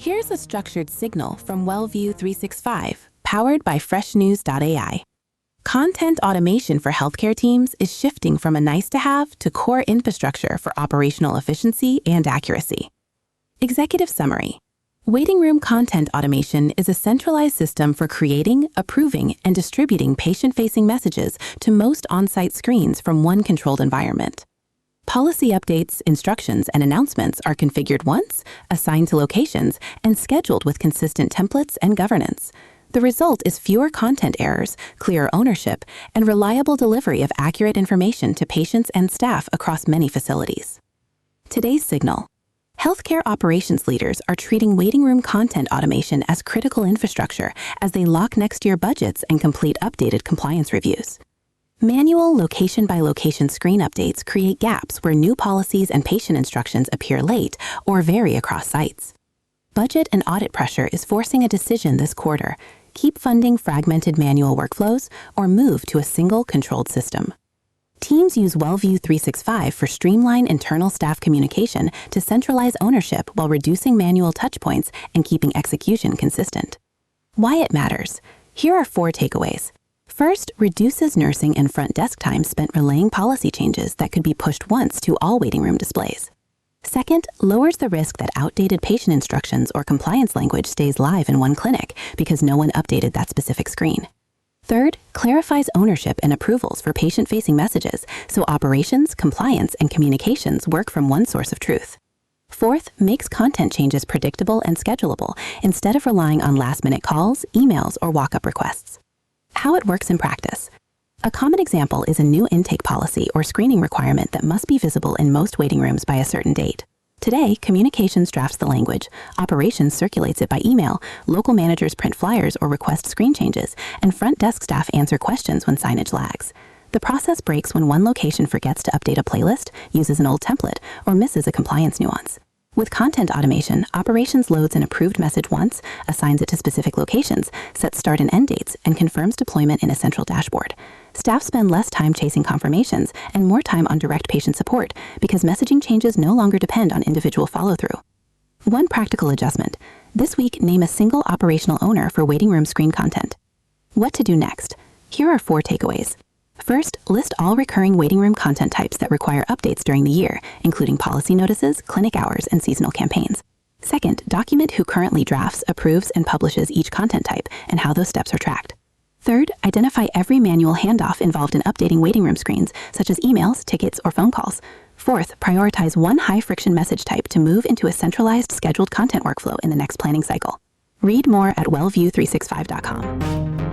Here's a structured signal from WellView 365, powered by freshnews.ai. Content automation for healthcare teams is shifting from a nice-to-have to core infrastructure for operational efficiency and accuracy. Executive summary. Waiting room content automation is a centralized system for creating, approving, and distributing patient-facing messages to most on-site screens from one controlled environment. Policy updates, instructions, and announcements are configured once, assigned to locations, and scheduled with consistent templates and governance. The result is fewer content errors, clearer ownership, and reliable delivery of accurate information to patients and staff across many facilities. Today's signal. Healthcare operations leaders are treating waiting room content automation as critical infrastructure as they lock next year budgets and complete updated compliance reviews. Manual location-by-location screen updates create gaps where new policies and patient instructions appear late or vary across sites. Budget and audit pressure is forcing a decision this quarter: keep funding fragmented manual workflows or move to a single controlled system. Teams use WellView 365 for streamlined internal staff communication to centralize ownership while reducing manual touchpoints and keeping execution consistent. Why it matters. Here are 4 takeaways. First, reduces nursing and front desk time spent relaying policy changes that could be pushed once to all waiting room displays. Second, lowers the risk that outdated patient instructions or compliance language stays live in one clinic because no one updated that specific screen. Third, clarifies ownership and approvals for patient-facing messages so operations, compliance, and communications work from one source of truth. Fourth, makes content changes predictable and schedulable instead of relying on last-minute calls, emails, or walk-up requests. How it works in practice. A common example is a new intake policy or screening requirement that must be visible in most waiting rooms by a certain date. Today, communications drafts the language, operations circulates it by email, local managers print flyers or request screen changes, and front desk staff answer questions when signage lags. The process breaks when one location forgets to update a playlist, uses an old template, or misses a compliance nuance. With content automation, operations loads an approved message once, assigns it to specific locations, sets start and end dates, and confirms deployment in a central dashboard. Staff spend less time chasing confirmations and more time on direct patient support because messaging changes no longer depend on individual follow-through. One practical adjustment. This week, name a single operational owner for waiting room screen content. What to do next? Here are 4 takeaways. First, list all recurring waiting room content types that require updates during the year, including policy notices, clinic hours, and seasonal campaigns. Second, document who currently drafts, approves, and publishes each content type and how those steps are tracked. Third, identify every manual handoff involved in updating waiting room screens, such as emails, tickets, or phone calls. Fourth, prioritize one high-friction message type to move into a centralized, scheduled content workflow in the next planning cycle. Read more at wellview365.com.